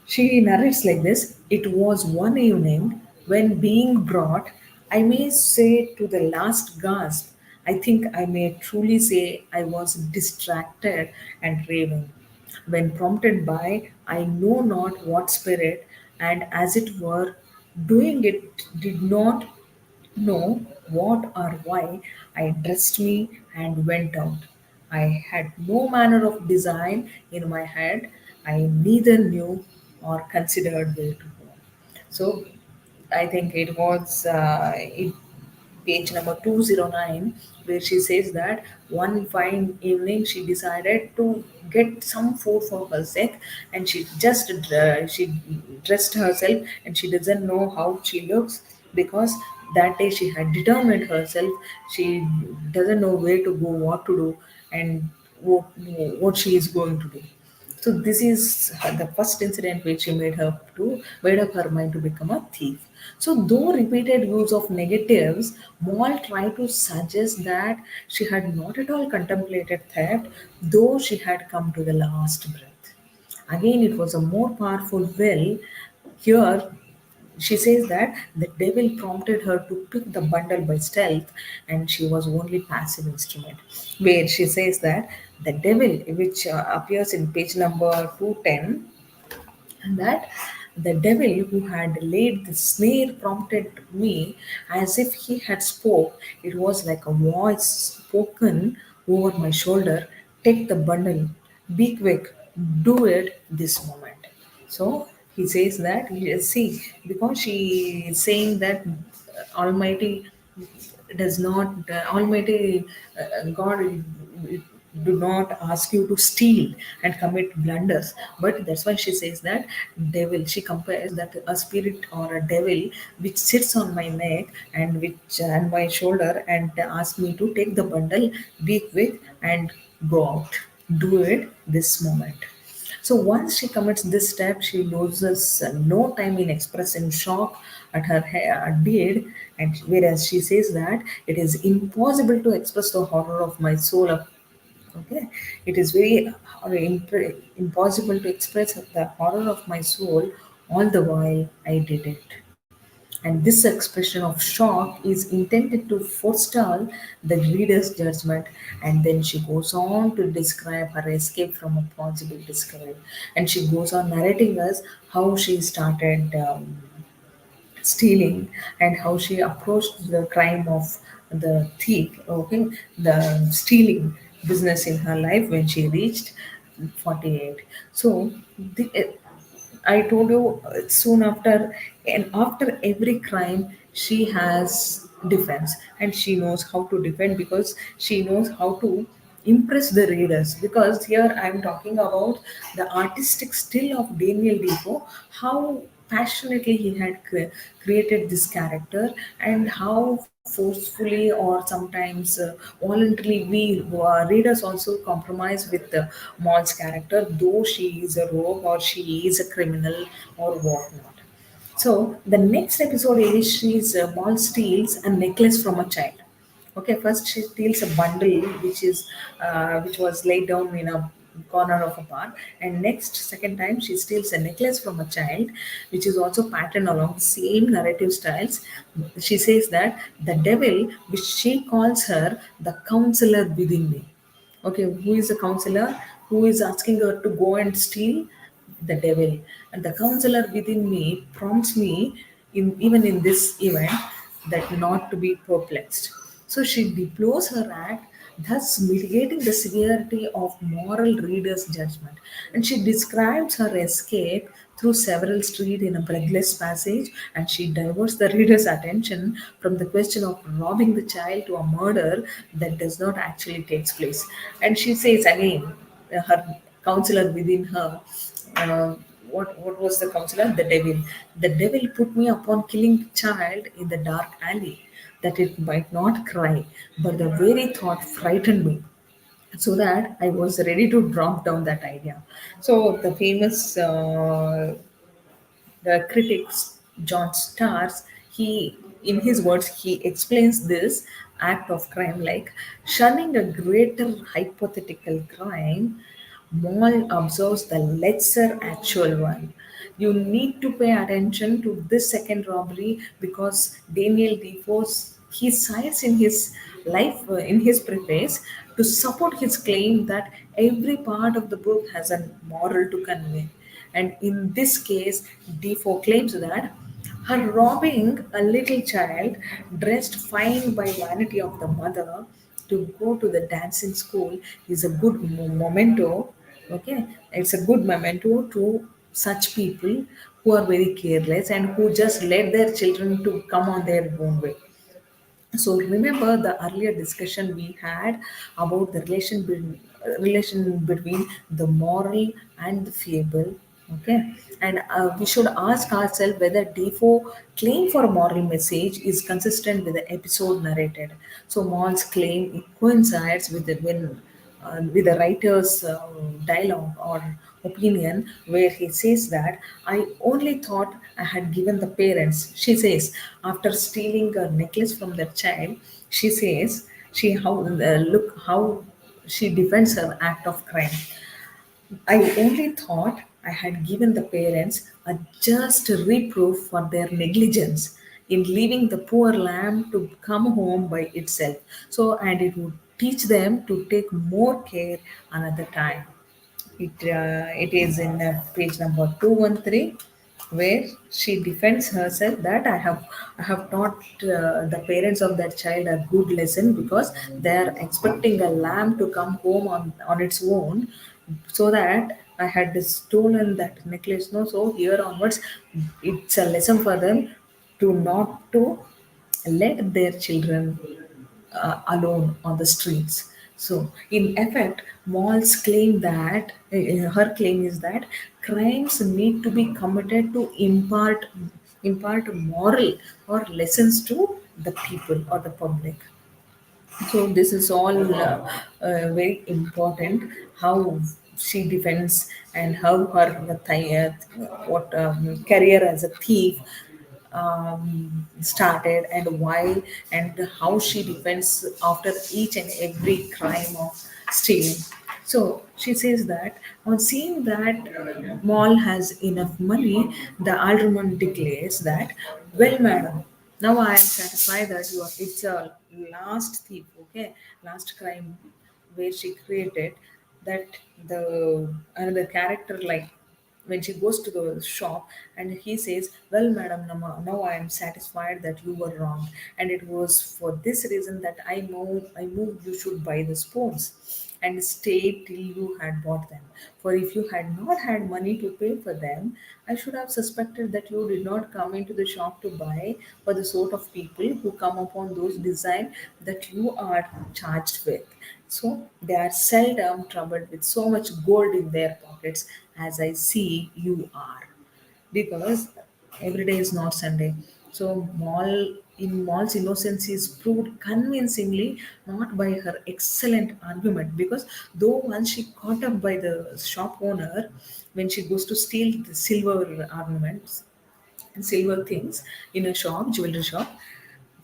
She narrates like this: it was one evening when, being brought, I may say, to the last gasp, I think I may truly say I was distracted and raving, when prompted by I know not what spirit, and as it were, doing it did not know what or why, I dressed me and went out. I had no manner of design in my head. I neither knew or considered where to go. So I think it was it. page number 209, where she says that one fine evening she decided to get some food for herself, and she dressed herself, and she doesn't know how she looks, because that day she had determined herself. She doesn't know where to go, what to do, and what, what she is going to do. So this is the first incident which she made up her mind to become a thief. So though repeated use of negatives, Moll tried to suggest that she had not at all contemplated theft, though she had come to the last breath. Again, it was a more powerful will. Here, she says that the devil prompted her to pick the bundle by stealth, and she was only passive instrument. Where she says that the devil, which appears in page number 210, and that the devil who had laid the snare prompted me as if he had spoke. It was like a voice spoken over my shoulder. Take the bundle, be quick, do it this moment. So he says that, see, because she is saying that Almighty does not, Almighty God do not ask you to steal and commit blunders. But that's why she says that devil, she compares that a spirit or a devil which sits on my neck and which and my shoulder, and asks me to take the bundle, be quick, and go out, do it this moment. So once she commits this step, she loses no time in expressing shock at her deed, and whereas she says that it is impossible to express the horror of my soul. Okay, it is very impossible to express the horror of my soul. All the while, I did it. And this expression of shock is intended to forestall the reader's judgment. And then she goes on to describe her escape from a possible discovery. And she goes on narrating us how she started stealing, and how she approached the crime of the thief, okay, the stealing business in her life when she reached 48. So I told you, soon after, and after every crime, she has defense, and she knows how to defend because she knows how to impress the readers. Because here I am talking about the artistic skill of Daniel Defoe, how passionately he had created this character, and how forcefully or sometimes voluntarily we readers also compromise with Maul's character, though she is a rogue or she is a criminal or whatnot. So the next episode is Maul steals a necklace from a child. Okay, first she steals a bundle which was laid down in a corner of a bar, and next second time she steals a necklace from a child, which is also patterned along the same narrative styles. She says that the devil, which she calls her the counselor within me. Okay, who is the counselor? Who is asking her to go and steal? The devil. And the counselor within me prompts me, even in this event, that not to be perplexed. So she deplores her act, thus mitigating the severity of moral reader's judgment. And she describes her escape through several streets in a breathless passage, and she diverts the reader's attention from the question of robbing the child to a murder that does not actually takes place. And she says again, her counselor within her, uh, what was the counselor? The devil. The devil put me upon killing the child in the dark alley, that it might not cry, but the very thought frightened me, so that I was ready to drop down that idea. So the famous the critics John Stars, he, in his words, he explains this act of crime like shunning a greater hypothetical crime. Moll observes the lesser actual one. You need to pay attention to this second robbery because Daniel Defoe's he cites in his life in his preface to support his claim that every part of the book has a moral to convey. And in this case, Defoe claims that her robbing a little child dressed fine by vanity of the mother to go to the dancing school is a good memento. Okay, it's a good memento to such people who are very careless and who just let their children to come on their own way. So remember the earlier discussion we had about the relation between the moral and the fable. Okay, and we should ask ourselves whether Defoe claim for a moral message is consistent with the episode narrated. So Maul's claim coincides with the writer's dialogue or opinion, where he says that I only thought I had given the parents. She says after stealing a necklace from their child, she says she how look how she defends her act of crime. I only thought I had given the parents a just reproof for their negligence in leaving the poor lamb to come home by itself. So, and it would teach them to take more care another time. It is in page number 213, where she defends herself that I have taught the parents of that child a good lesson, because they are expecting a lamb to come home on its own, so that I had stolen that necklace. No, so here onwards, it's a lesson for them to not to let their children alone on the streets. So, in effect, Moll's claim that her claim is that crimes need to be committed to impart moral or lessons to the people or the public. So this is all very important, how she defends and how her what career as a thief started, and why, and how she defends after each and every crime of stealing. So she says that on seeing that Mall has enough money, the alderman declares that, well, madam, now I am satisfied that you are, it's a last thief, okay, last crime, where she created that the another character, like when she goes to the shop and he says, well, madam, now I am satisfied that you were wrong, and it was for this reason that I moved you should buy the spoons and stay till you had bought them. For if you had not had money to pay for them, I should have suspected that you did not come into the shop to buy for the sort of people who come upon those design that you are charged with. So they are seldom troubled with so much gold in their pockets as I see you are, because every day is not Sunday. So Mall's innocence is proved convincingly not by her excellent argument, because though once she caught up by the shop owner when she goes to steal the silver ornaments and silver things in a shop, jewelry shop,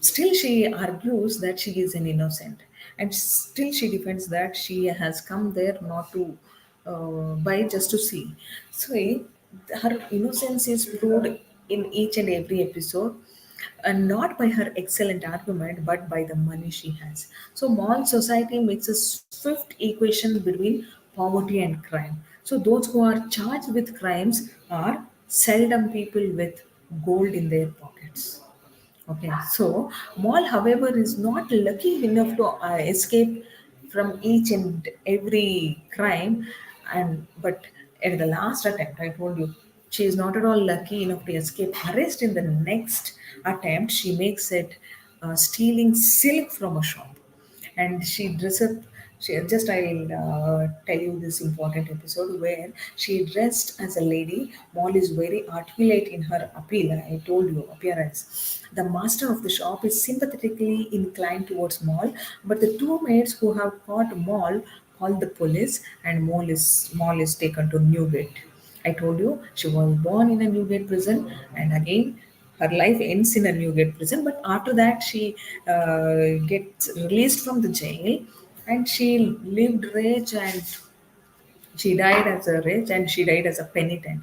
still she argues that she is an innocent, and still she defends that she has come there not to buy, just to see. So her innocence is proved in each and every episode, and not by her excellent argument but by the money she has. So modern society makes a swift equation between poverty and crime. So those who are charged with crimes are seldom people with gold in their pockets. Okay, so Maul, however, is not lucky enough to escape from each and every crime, and but at the last attempt, I told you, she is not at all lucky enough to escape arrest. In the next attempt, she makes it stealing silk from a shop, and she dressed up. I'll tell you this important episode where she dressed as a lady. Moll is very articulate in her appeal. I told you appearance. The master of the shop is sympathetically inclined towards Moll, but the two maids who have caught Moll call the police, and Moll is taken to Newgate. I told you she was born in a Newgate prison, and again her life ends in a Newgate prison. But after that, she gets released from the jail, and she lived rich, and she died as a rich, and she died as a penitent.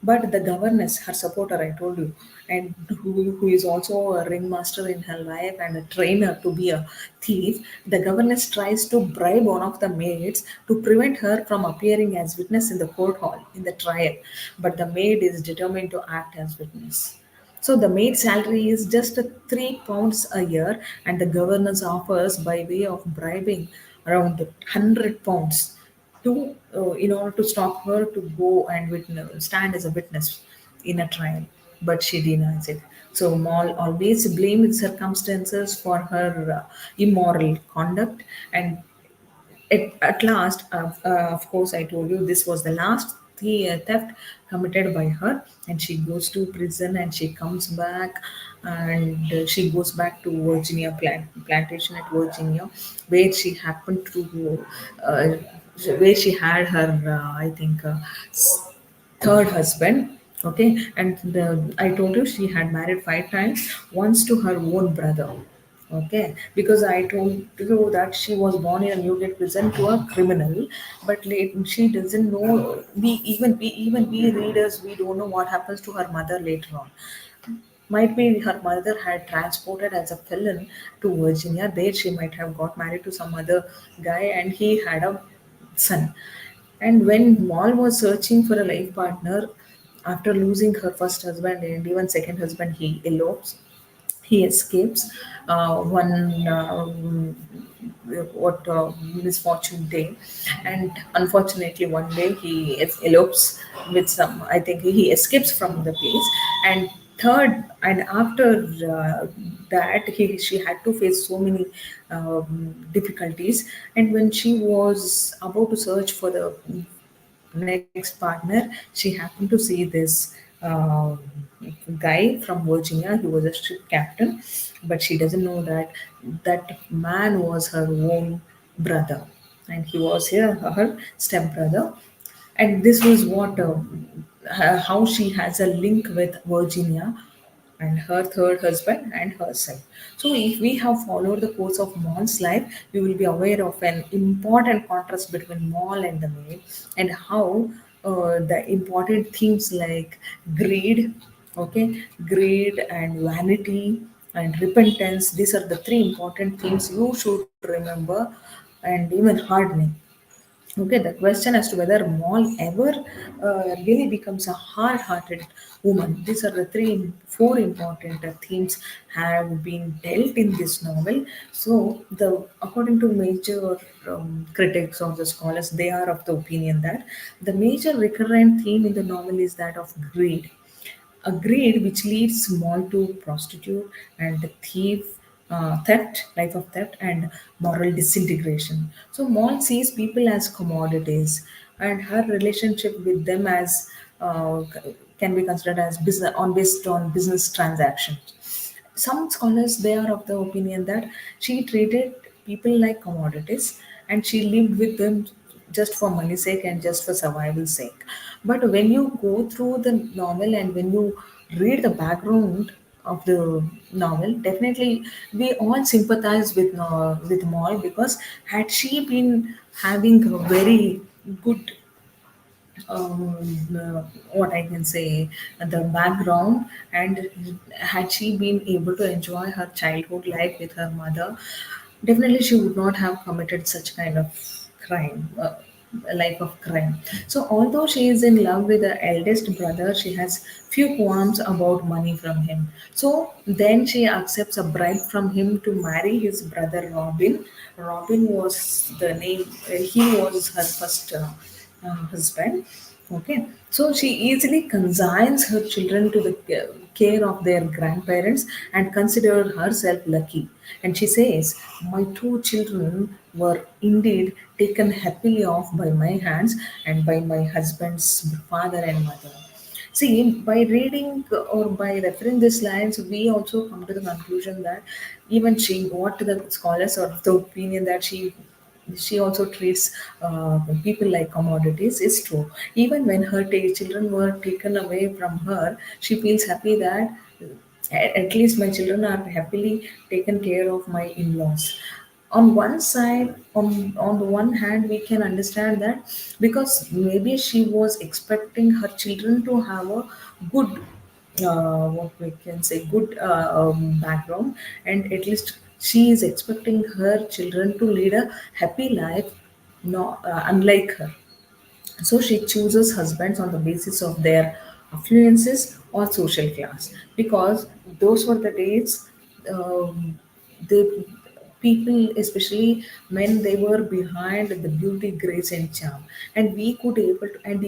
But the governess, her supporter, I told you, and who is also a ringmaster in her life and a trainer to be a thief, the governess tries to bribe one of the maids to prevent her from appearing as witness in the court hall in the trial. But the maid is determined to act as witness. So the maid salary is just £3 a year, and the governess offers by way of bribing around £100 to in order to stop her to go and stand as a witness in a trial, but she denies it. So Moll always blamed circumstances for her immoral conduct, and at last, of course, I told you this was the last theft committed by her, and she goes to prison and she comes back, and she goes back to Virginia plantation at Virginia, where she happened to, where she had her, I think, third husband. Okay, and I told you she had married 5 times, once to her own brother. Okay, because I told you that she was born in a Newgate prison to a criminal, but she doesn't know. We readers, we don't know what happens to her mother later on. Might be her mother had transported as a felon to Virginia. There she might have got married to some other guy, and he had a son. And when Moll was searching for a life partner after losing her first husband and even second husband, he elopes, he escapes one what misfortune day, and unfortunately one day he elopes with some, I think he escapes from the place. And third, and after that, she had to face so many difficulties. And when she was about to search for the next partner, she happened to see this guy from Virginia. He was a ship captain, but she doesn't know that that man was her own brother, and he was her step brother. And this was what how she has a link with Virginia and her third husband and herself. So, if we have followed the course of Moll's life, we will be aware of an important contrast between Moll and the maid, and how the important themes like greed, okay, greed and vanity and repentance, these are the three important themes you should remember, and even hardening. Okay, the question as to whether Moll ever really becomes a hard-hearted woman. These are the four important themes have been dealt in this novel. So, according to major critics or the scholars, they are of the opinion that the major recurrent theme in the novel is that of greed, a grade which leads small to prostitute and theft, life of theft, and moral disintegration. So Maul sees people as commodities, and her relationship with them as can be considered as business on based on business transactions. Some scholars, they are of the opinion that she treated people like commodities, and she lived with them just for money sake and just for survival sake. But when you go through the novel and when you read the background of the novel, definitely we all sympathize with Moy, because had she been having a very good what I can say, the background, and had she been able to enjoy her childhood life with her mother, definitely she would not have committed such kind of crime. A life of crime. So, although she is in love with her eldest brother, she has few qualms about money from him. So, then she accepts a bribe from him to marry his brother Robin. Robin was the name, he was her first husband. Okay, so she easily consigns her children to the care of their grandparents and considered herself lucky. And she says, "My two children were indeed taken happily off by my hands and by my husband's father and mother." See, by reading or by referring these lines, we also come to the conclusion that even she, what the scholars are of the opinion that she also treats people like commodities is true. Even when her children were taken away from her, she feels happy that at least my children are happily taken care of my in-laws. On one side, on the one hand, we can understand that because maybe she was expecting her children to have a good what we can say good background, and at least she is expecting her children to lead a happy life, no unlike her. So she chooses husbands on the basis of their affluences or social class, because those were the days. The people, especially men, they were behind the beauty, grace, and charm, and we could able to, and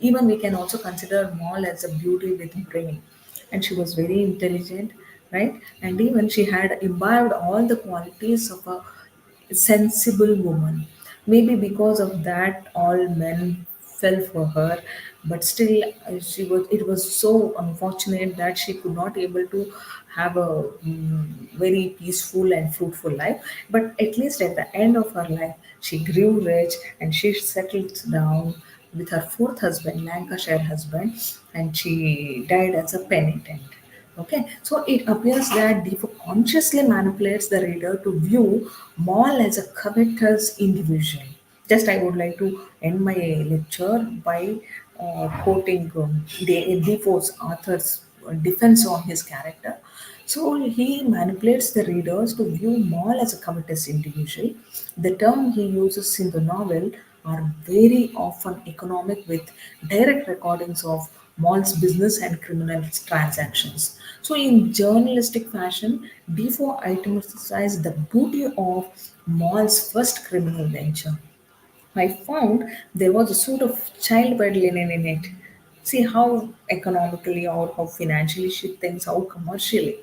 even we can also consider Mall as a beauty with brain. and she was very intelligent, right? And even she had imbibed all the qualities of a sensible woman. Maybe because of that, all men fell for her, but still, she was. It was so unfortunate that she could not able to have a very peaceful and fruitful life. But at least at the end of her life, she grew rich and she settled down with her fourth husband, Lancashire husband, and she died as a penitent. Okay, so it appears that Defoe consciously manipulates the reader to view Moll as a covetous individual. Just I would like to end my lecture by quoting Defoe's author's defense on his character. So he manipulates the readers to view Moll as a covetous individual. The term he uses in the novel are very often economic with direct recordings of Moll's business and criminal transactions. So in journalistic fashion, Defoe itemized the booty of Moll's first criminal venture. I found there was a sort of childbed linen in it. See how economically or how financially she thinks, how commercially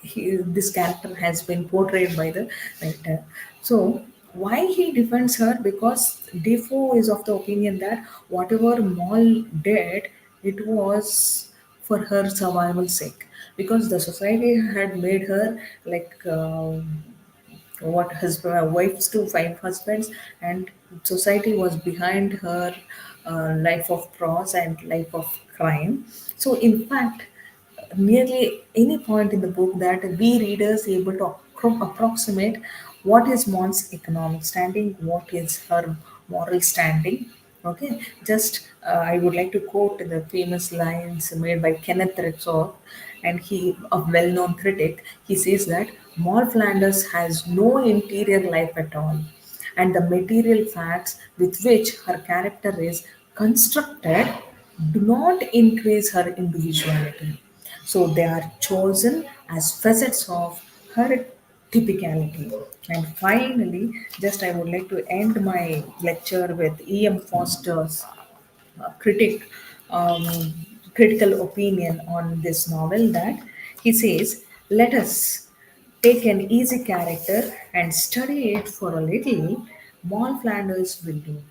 this character has been portrayed by the writer. So, why he defends her? Because Defoe is of the opinion that whatever Moll did, it was for her survival sake. Because the society had made her like what husband wives to five husbands, and society was behind her life of prose and life of crime. So in fact, nearly any point in the book that we readers able to approximate what is Mon's economic standing, what is her moral standing. Okay, just I would like to quote the famous lines made by Kenneth Rexroth, and he, a well-known critic, he says that Maud Flanders has no interior life at all, and the material facts with which her character is constructed do not increase her individuality. So they are chosen as facets of her typicality. And finally, just I would like to end my lecture with E.M. Foster's critic critical opinion on this novel, that he says, let us take an easy character and study it for a little. Moll Flanders will do.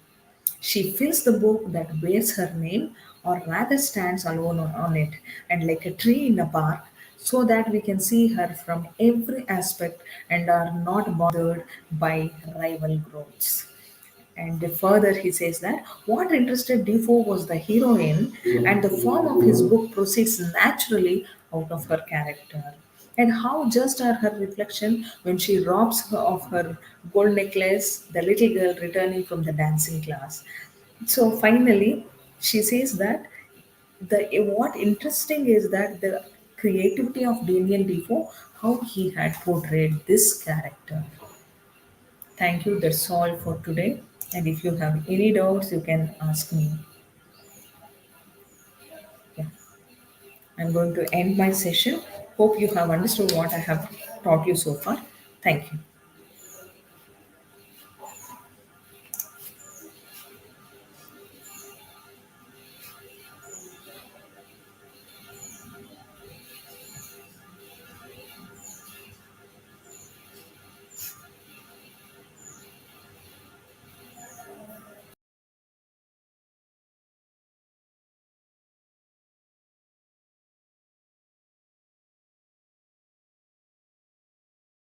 She fills the book that bears her name, or rather stands alone on it, and like a tree in a park, so that we can see her from every aspect and are not bothered by rival growths. And further, he says that what interested Defoe was the heroine, and the form of his book proceeds naturally out of her character. And how just are her reflection when she robs her of her gold necklace, the little girl returning from the dancing class. So finally, she says that the what interesting is that the creativity of Daniel Defoe, how he had portrayed this character. Thank you. That's all for today. And if you have any doubts, you can ask me. Yeah. I'm going to end my session. Hope you have understood what I have taught you so far. Thank you.